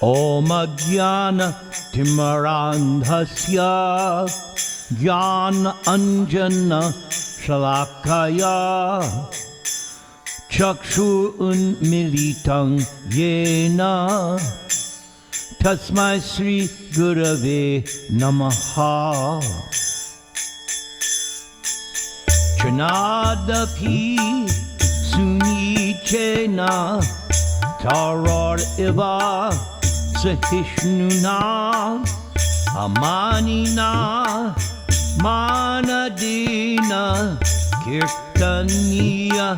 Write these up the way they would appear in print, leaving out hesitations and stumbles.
Om Jnana Timarandhasya Jnana Anjana Shalakaya Chakshur Unmilitang Yena Tasmai Sri Gurave Namaha Chanadapi Sunichena Taror Iva Sahishnuna Amanina Manadina Kirtaniya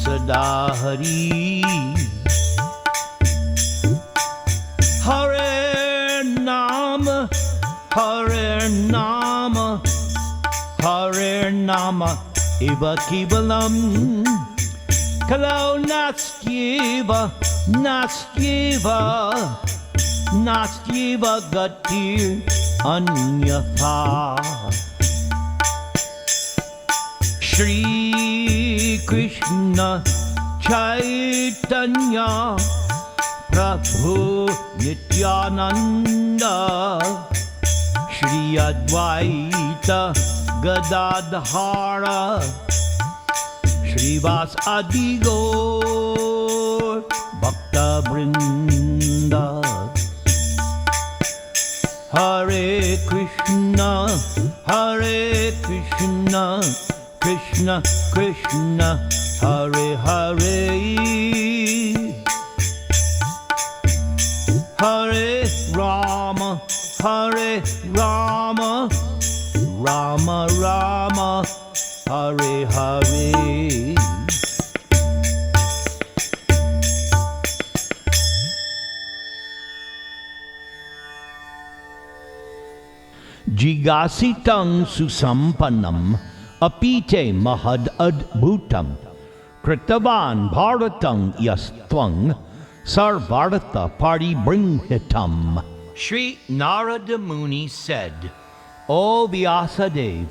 Sadahari Hare Nama Hare Nama Hare Nama Iva Kibalam Kalau Nastyeva Nastyeva Nastyeva Gatir Anyatha Shri Krishna Chaitanya Prabhu Nityananda Shri Advaita Gadadhara Shrivas Adigor Bhakta Vrinda Hare Krishna Krishna Krishna Hare Hare Hare Rama Rama Rama Hare Hare Jigasitang susampanam apite mahad adbhutam kritavan bharatang yastvang sarvartha paribringhitam. Sri Narada Muni said, O Vyasadeva,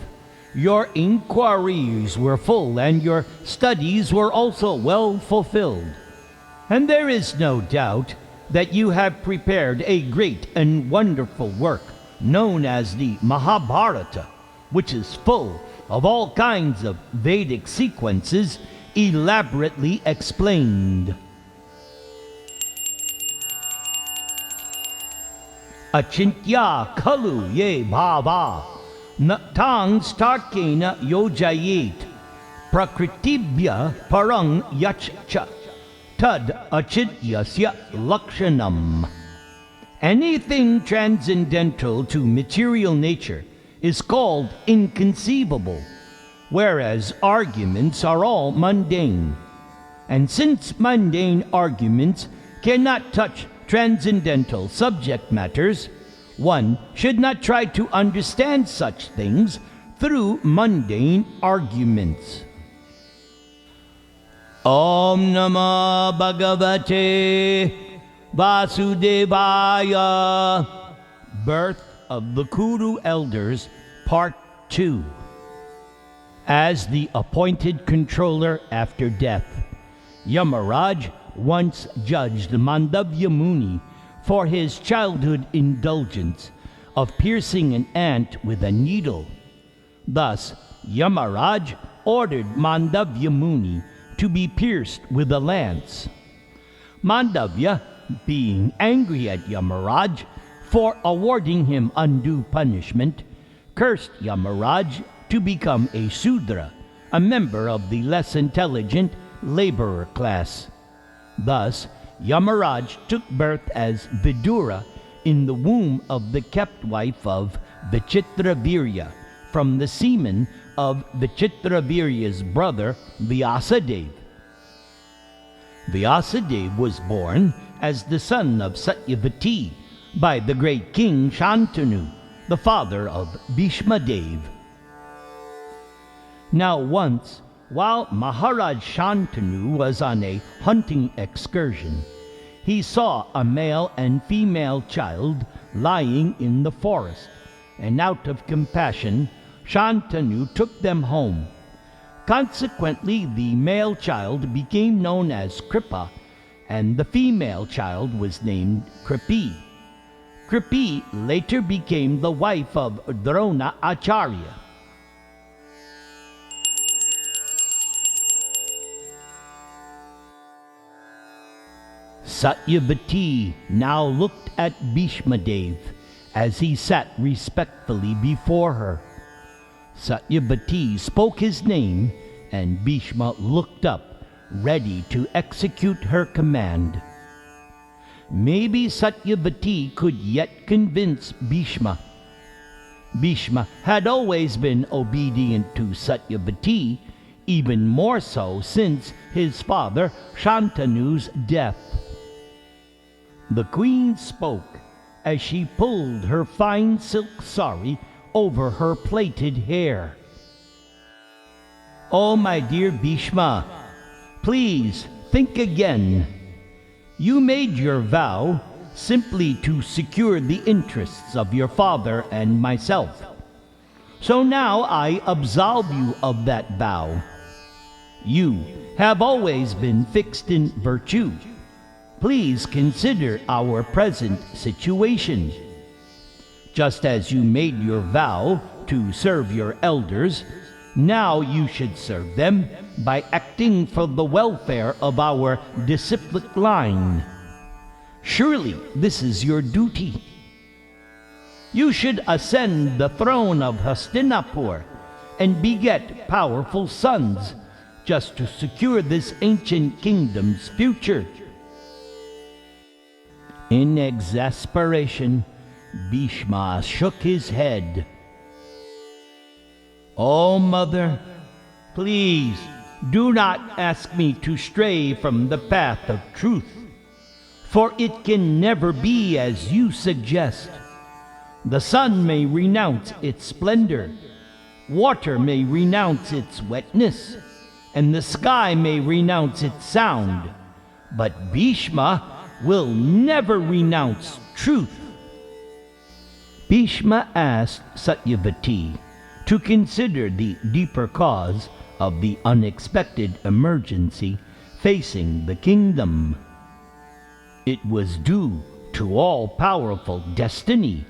your inquiries were full and your studies were also well fulfilled. And there is no doubt that you have prepared a great and wonderful work known as the Maha-bharata, which is full of all kinds of Vedic sequences elaborately explained. Achintya khalu ye bhava natang starkena yojayet prakritibhya parang yachcha tad achityasya lakshanam. Anything transcendental to material nature is called inconceivable, whereas arguments are all mundane. And since mundane arguments cannot touch transcendental subject matters, one should not try to understand such things through mundane arguments. Om Namah Bhagavate Vasudevaya. Birth of the Kuru Elders, Part 2. As the appointed controller after death, Yamaraj once judged Mandavya Muni for his childhood indulgence of piercing an ant with a needle. Thus, Yamaraj ordered Mandavya Muni to be pierced with a lance. Mandavya, being angry at Yamaraj for awarding him undue punishment, cursed Yamaraj to become a Sudra, a member of the less intelligent laborer class. Thus, Yamaraj took birth as Vidura in the womb of the kept wife of Vichitravirya, from the semen of Vichitravirya's brother Vyasadeva. Vyasadeva was born as the son of Satyavati by the great king Shantanu, the father of Bhishmadev. Now once, while Maharaj Shantanu was on a hunting excursion, he saw a male and female child lying in the forest, and out of compassion, Shantanu took them home. Consequently, the male child became known as Kripa, and the female child was named Kripi. Kripi later became the wife of Drona Acharya. Satyavati now looked at Bhishmadev as he sat respectfully before her. Satyavati spoke his name, and Bhishma looked up, ready to execute her command. Maybe Satyavati could yet convince Bhishma. Bhishma had always been obedient to Satyavati, even more so since his father Shantanu's death. The queen spoke as she pulled her fine silk sari over her plaited hair. "Oh, my dear Bhishma, please think again. You made your vow simply to secure the interests of your father and myself. So now I absolve you of that vow. You have always been fixed in virtue. Please consider our present situation. Just as you made your vow to serve your elders, now you should serve them by acting for the welfare of our disciplic line. Surely this is your duty. You should ascend the throne of Hastinapur and beget powerful sons, just to secure this ancient kingdom's future." In exasperation, Bhishma shook his head. "Oh, mother, please do not ask me to stray from the path of truth, for it can never be as you suggest. The sun may renounce its splendor, water may renounce its wetness, and the sky may renounce its sound, but Bhishma will never renounce truth." Bhishma asked Satyavati to consider the deeper cause of the unexpected emergency facing the kingdom. It was due to all-powerful destiny.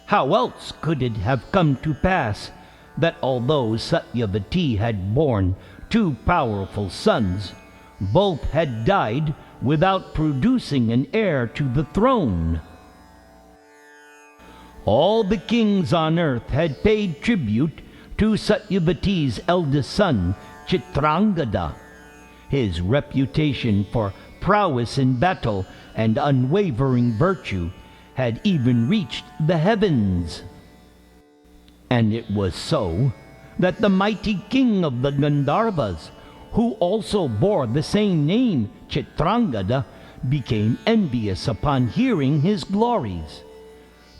How else could it have come to pass that although Satyavati had borne 2 powerful sons, both had died without producing an heir to the throne? All the kings on earth had paid tribute to Satyavati's eldest son, Chitrangada. His reputation for prowess in battle and unwavering virtue had even reached the heavens. And it was so that the mighty king of the Gandharvas, who also bore the same name, Chitrangada, became envious upon hearing his glories.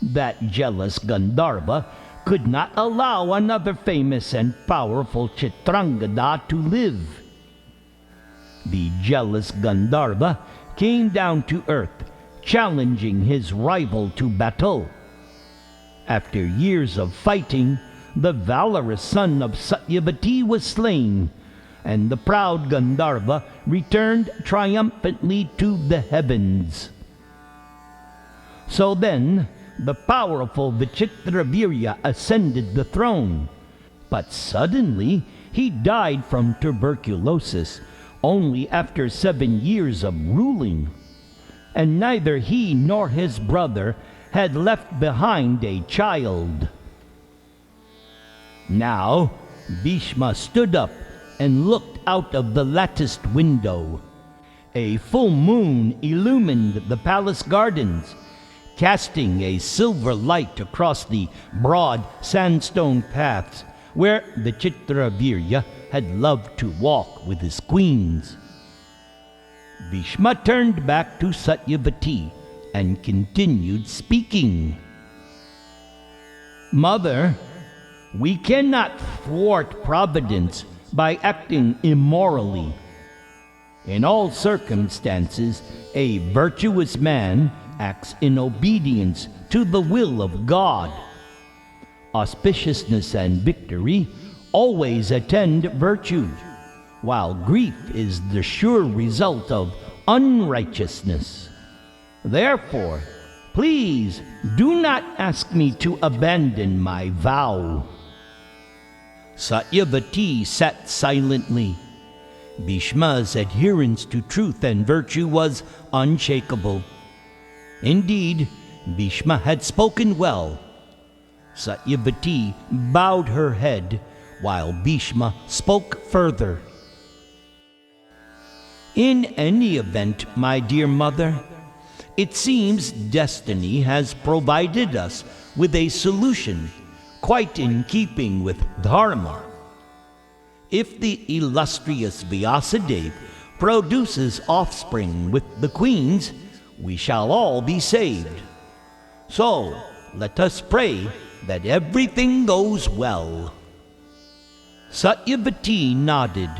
That jealous Gandharva could not allow another famous and powerful Chitrangada to live. The jealous Gandharva came down to earth, challenging his rival to battle. After years of fighting, the valorous son of Satyavati was slain, and the proud Gandharva returned triumphantly to the heavens. So then, the powerful Vichitravirya ascended the throne, but suddenly he died from tuberculosis only after 7 years of ruling, and neither he nor his brother had left behind a child. Now Bhishma stood up and looked out of the latticed window. A full moon illumined the palace gardens, casting a silver light across the broad sandstone paths where the Vichitravirya had loved to walk with his queens. Bhishma turned back to Satyavati and continued speaking. "Mother, we cannot thwart providence by acting immorally. In all circumstances, a virtuous man acts in obedience to the will of God. Auspiciousness and victory always attend virtue, while grief is the sure result of unrighteousness. Therefore, please do not ask me to abandon my vow." Satyavati sat silently. Bhishma's adherence to truth and virtue was unshakable. Indeed, Bhishma had spoken well. Satyavati bowed her head while Bhishma spoke further. "In any event, my dear mother, it seems destiny has provided us with a solution quite in keeping with Dharma. If the illustrious Vyasadeva produces offspring with the queens, we shall all be saved. So let us pray that everything goes well." Satyavati nodded,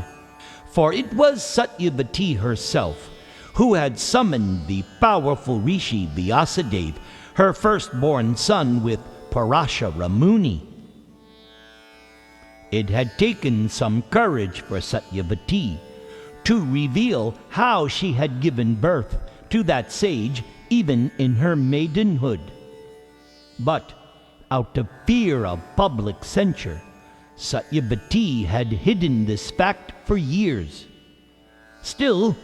for it was Satyavati herself who had summoned the powerful Rishi Vyasadeva, her firstborn son, with Parashara Muni. It had taken some courage for Satyavati to reveal how she had given birth to that sage even in her maidenhood. But out of fear of public censure, Satyavati had hidden this fact for years. Still,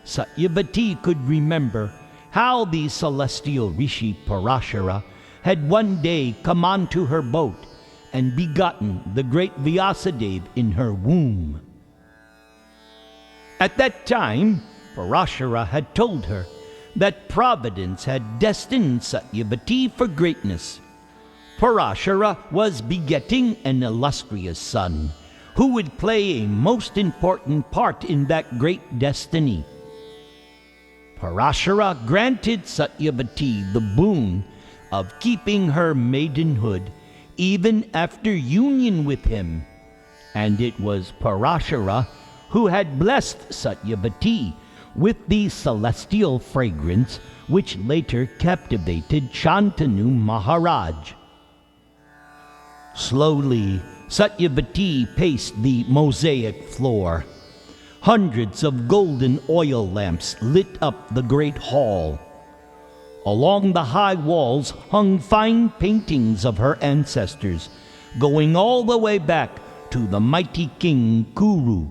Satyavati could remember how the celestial Rishi Parashara had one day come onto her boat and begotten the great Vyasadeva in her womb. At that time, Parashara had told her that Providence had destined Satyavati for greatness. Parashara was begetting an illustrious son who would play a most important part in that great destiny. Parashara granted Satyavati the boon of keeping her maidenhood even after union with him, and it was Parashara who had blessed Satyavati with the celestial fragrance which later captivated Shantanu Maharaj. Slowly, Satyavati paced the mosaic floor. Hundreds of golden oil lamps lit up the great hall. Along the high walls hung fine paintings of her ancestors, going all the way back to the mighty king Kuru.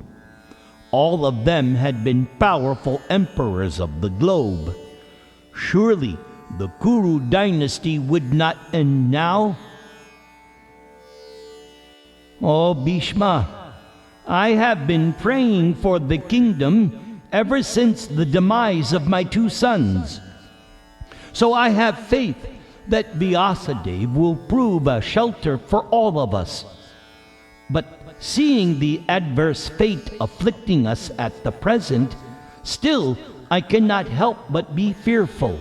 All of them had been powerful emperors of the globe. Surely the Kuru dynasty would not end now? "Oh, Bhishma, I have been praying for the kingdom ever since the demise of my two sons. So I have faith that Vyasadeva will prove a shelter for all of us. But seeing the adverse fate afflicting us at the present, still I cannot help but be fearful."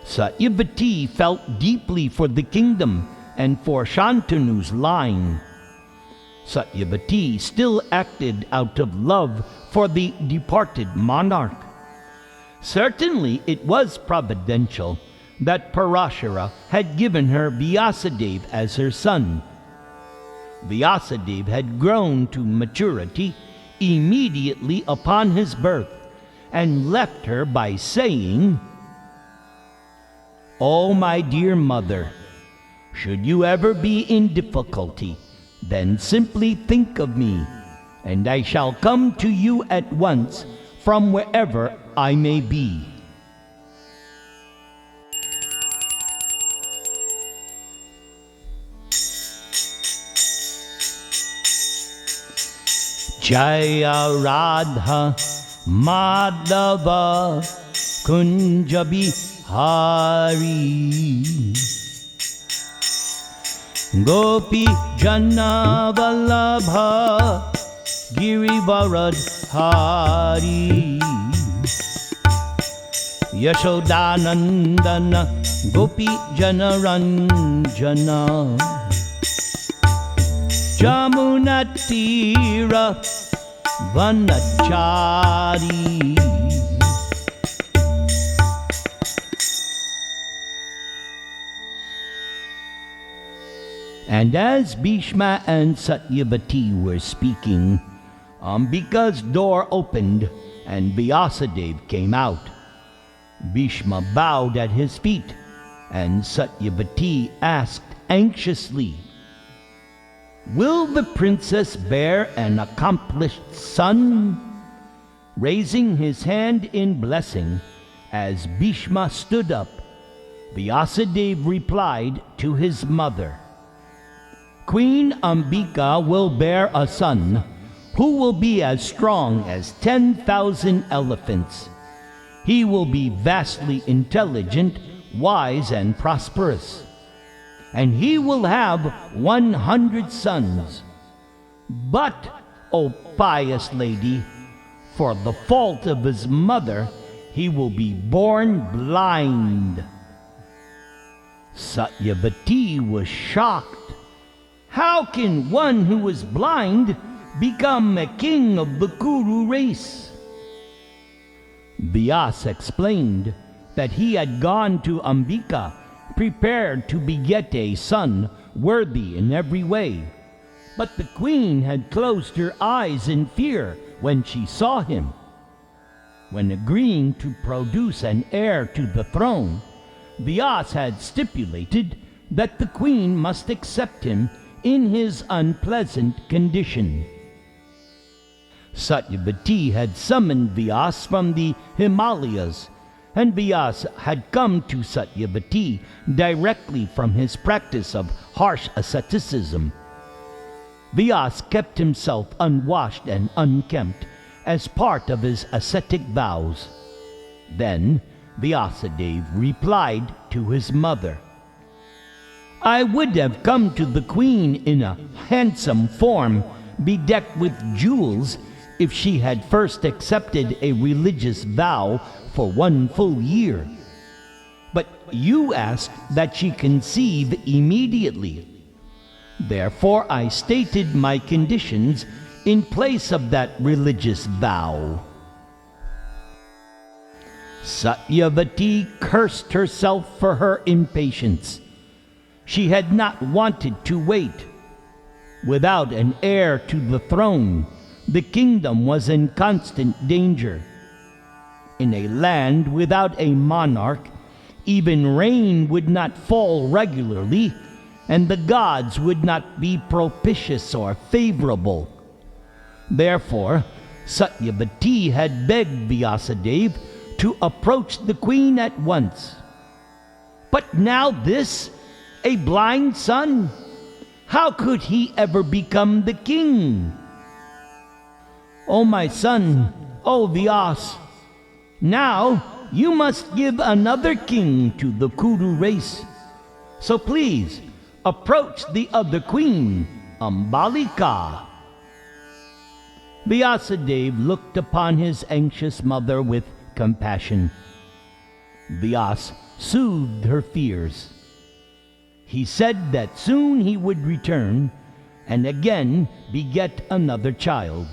Satyavati felt deeply for the kingdom and for Shantanu's line. Satyavati still acted out of love for the departed monarch. Certainly it was providential that Parashara had given her Vyasadeva as her son. Vyasadeva had grown to maturity immediately upon his birth and left her by saying, "Oh, my dear mother, should you ever be in difficulty, then simply think of me, and I shall come to you at once from wherever I may be." Jaya Radha Madhava Kunja Bihari Gopi Jana Vallabha Girivaradhari Yashodanandana Gopi Jana Ranjana Jamunatira Vanachari. And as Bhishma and Satyavati were speaking, Ambika's door opened and Vyasadeva came out. Bhishma bowed at his feet, and Satyavati asked anxiously, "Will the princess bear an accomplished son?" Raising his hand in blessing, as Bhishma stood up, Vyasadeva replied to his mother, "Queen Ambika will bear a son who will be as strong as 10,000 elephants. He will be vastly intelligent, wise, and prosperous. And he will have 100 sons. But, O pious lady, for the fault of his mother, he will be born blind." Satyavati was shocked. How can one who is blind become a king of the Kuru race? Vyasa explained that he had gone to Ambika prepared to beget a son worthy in every way. But the queen had closed her eyes in fear when she saw him. When agreeing to produce an heir to the throne, Vyasa had stipulated that the queen must accept him in his unpleasant condition. Satyavati had summoned Vyasa from the Himalayas, and Vyasa had come to Satyavati directly from his practice of harsh asceticism. Vyasa kept himself unwashed and unkempt as part of his ascetic vows. Then Vyasadeva replied to his mother, "I would have come to the queen in a handsome form, bedecked with jewels, if she had first accepted a religious vow for 1 full year. But you asked that she conceive immediately. Therefore I stated my conditions in place of that religious vow." Satyavati cursed herself for her impatience. She had not wanted to wait. Without an heir to the throne, the kingdom was in constant danger. In a land without a monarch, even rain would not fall regularly, and the gods would not be propitious or favorable. Therefore, Satyavati had begged Vyasadeva to approach the queen at once. But now this, a blind son? How could he ever become the king? "O my son, O Vyasa, now you must give another king to the Kuru race. So please, approach the other queen, Ambalika." Vyasadeva looked upon his anxious mother with compassion. Vyasa soothed her fears. He said that soon he would return and again beget another child.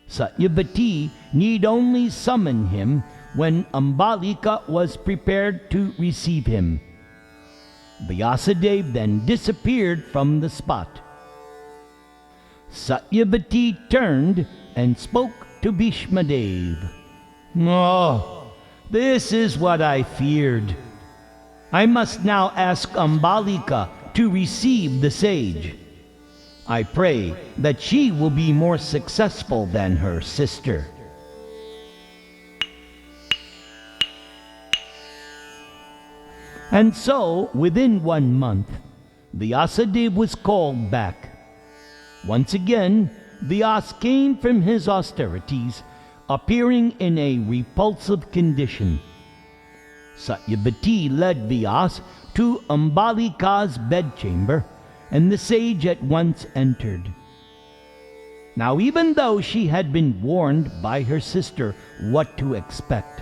Satyavati need only summon him when Ambalika was prepared to receive him. Vyasadeva then disappeared from the spot. Satyavati turned and spoke to Bhishmadeva. "Oh, this is what I feared. I must now ask Ambalika to receive the sage. I pray that she will be more successful than her sister." And so, within 1 month, Vyasadeva was called back. Once again, Vyasa came from his austerities, appearing in a repulsive condition. Satyavati led Vyasa to Ambalika's bedchamber, and the sage at once entered. Now, even though she had been warned by her sister what to expect,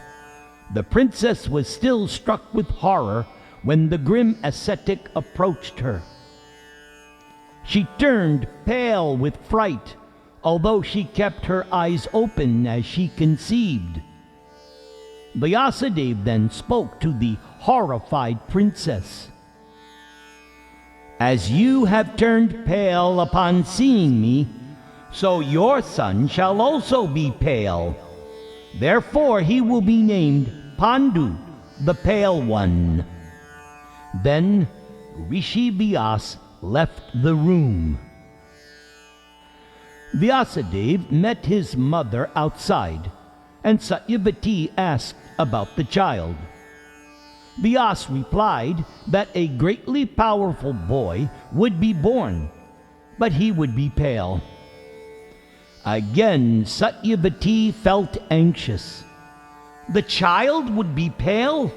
the princess was still struck with horror when the grim ascetic approached her. She turned pale with fright, although she kept her eyes open as she conceived. Vyasadeva then spoke to the horrified princess. "As you have turned pale upon seeing me, so your son shall also be pale. Therefore he will be named Pandu, the Pale One. Then Rishi Vyas left the room. Vyasadeva met his mother outside, and Satyavati asked about the child. Vyas replied that a greatly powerful boy would be born, but he would be pale. Again, Satyavati felt anxious. The child would be pale?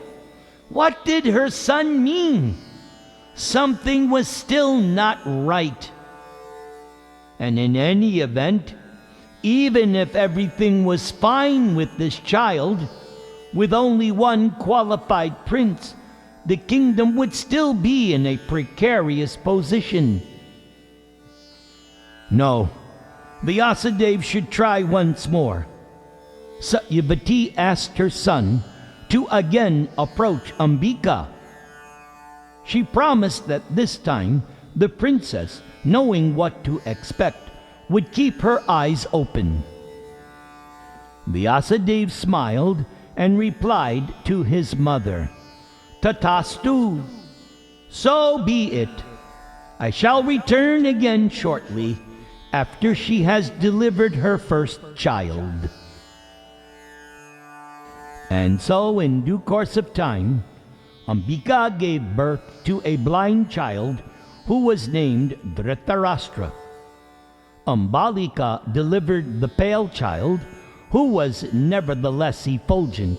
What did her son mean? Something was still not right. And in any event, even if everything was fine with this child, with only one qualified prince, the kingdom would still be in a precarious position. No, Vyasadeva should try once more. Satyavati asked her son to again approach Ambika. She promised that this time the princess, knowing what to expect, would keep her eyes open. Vyasadeva smiled and replied to his mother, "Tatastu, so be it. I shall return again shortly after she has delivered her first child." And so, in due course of time, Ambika gave birth to a blind child who was named Dhritarashtra. Ambalika delivered the pale child, who was nevertheless effulgent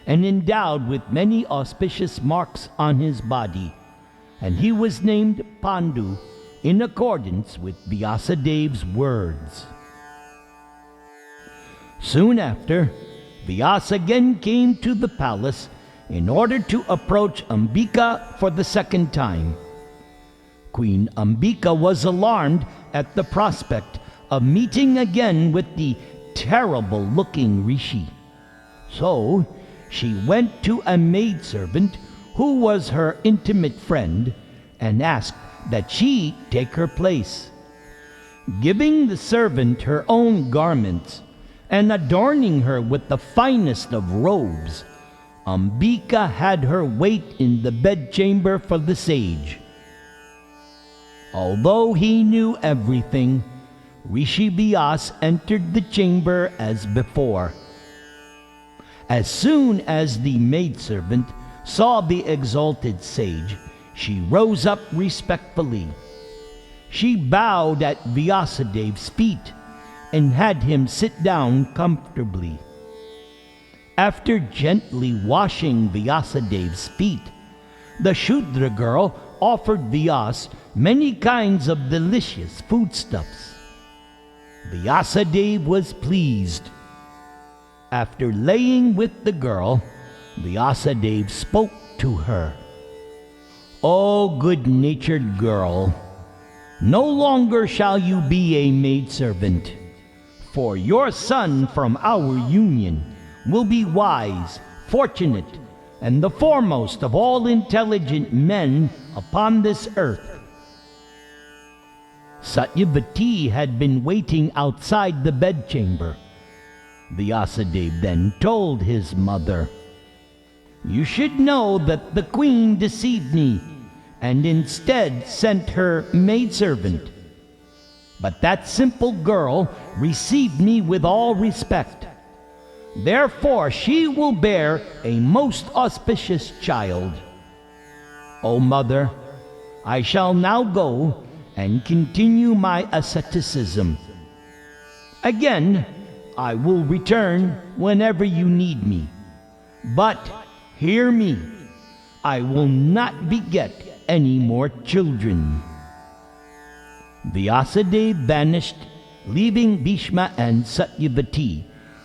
and endowed with many auspicious marks on his body, and he was named Pandu in accordance with Vyasadeva's words. Soon after, Vyas again came to the palace in order to approach Ambika for the second time. Queen Ambika was alarmed at the prospect of meeting again with the terrible-looking Rishi. So she went to a maidservant who was her intimate friend and asked that she take her place. Giving the servant her own garments and adorning her with the finest of robes, Ambika had her wait in the bedchamber for the sage. Although he knew everything, Rishi Vyas entered the chamber as before. As soon as the maidservant saw the exalted sage, she rose up respectfully. She bowed at Vyasadeva's feet and had him sit down comfortably. After gently washing Vyasadeva's feet, the Shudra girl offered Vyas many kinds of delicious foodstuffs. Vyasadeva was pleased. After laying with the girl, Vyasadeva spoke to her. "O good-natured girl, no longer shall you be a maidservant, for your son from our union will be wise, fortunate, and the foremost of all intelligent men upon this earth." Satyavati had been waiting outside the bedchamber. Vyasadeva then told his mother, "You should know that the queen deceived me and instead sent her maidservant. But that simple girl received me with all respect. Therefore she will bear a most auspicious child. O mother, I shall now go and continue my asceticism. Again, I will return whenever you need me. But hear me, I will not beget any more children." Vyasadeva vanished, leaving Bhishma and Satyavati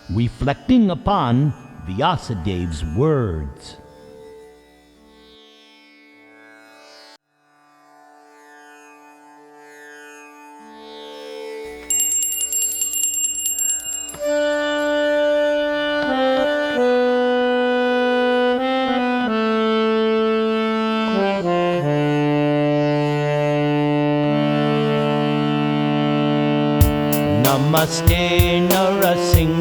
reflecting upon Vyasadeva's words. Namaste Narasimhaya.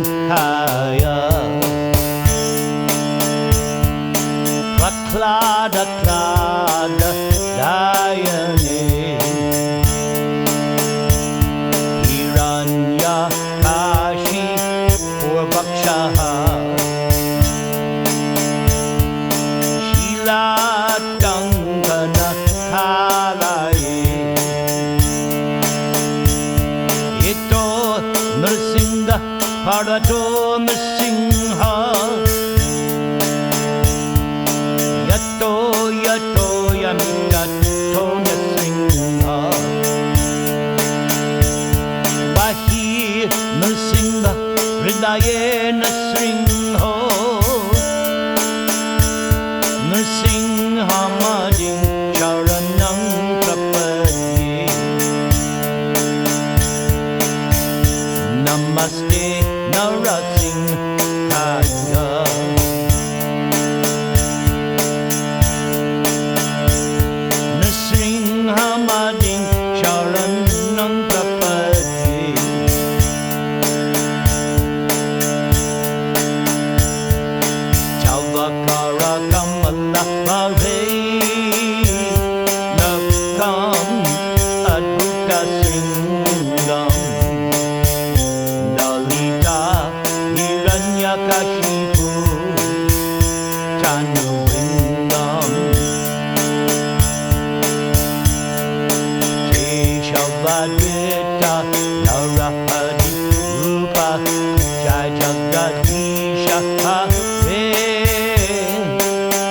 Klada klada dayane. Hiranya kashi purvakshaha. Shila dankana kalaye. Ito Nrsimha Parato Nrsimha. Yato yato yamyato Nrsimha. Bahir Nrsimha Hridaye Nrsimha. Nrsimha Madin Charanam Prapadye. Namaste Narasimhaya. Nrsimhamadin Sharanam Prapadye. Chavakara Kamala Bhave Nakam Adbhuta Singam. Dalita Hiranyakashipu Chanuvingam. Keshavadvita Narahadi Rupa Jaya Jagadisha Hare.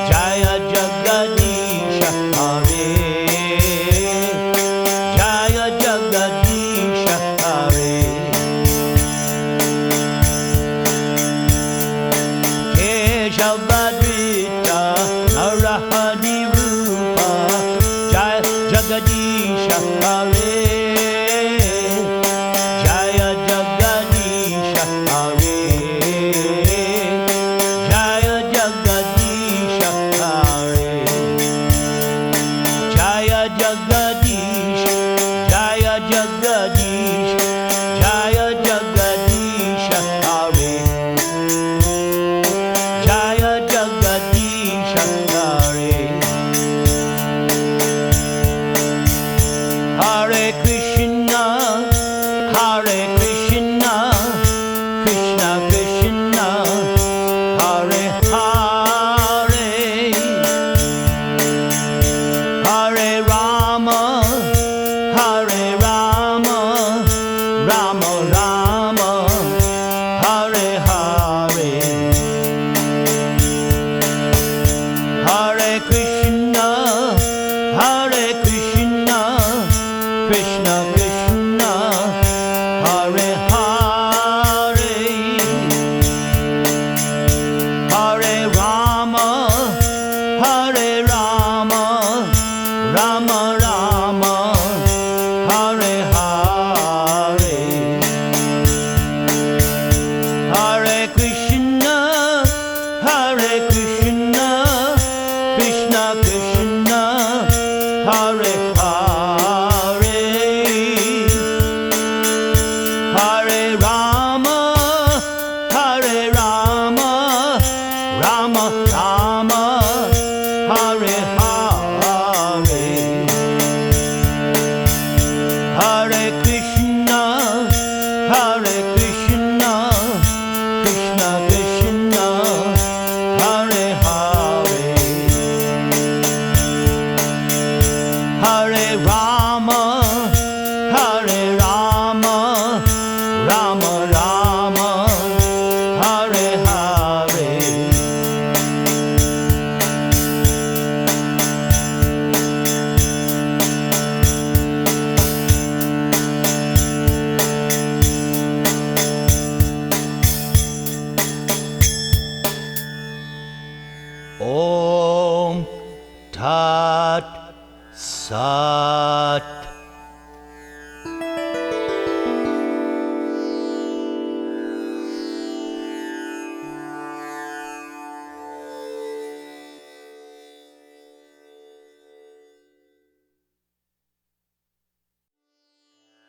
Jaya Jagadisha Hare. Jaya Jagadisha Hare. Keshavadvita Narahadi Rupa Jaya Jagadisha Hare. Jaya Jagadisha Hare. Jaya Jagadisha Hare. Jaya Jagadish. Jaya Jagadish. Jaya Jagadisha Hare. Jaya Jagadisha Hare. Hare Krishna, Hare Krishna, Krishna Krishna, Hare Hare. Hare Rama, Hare Rama, Rama Rama, Hare Hare. Hare Krishna, Hare Krishna, Krishna Krishna.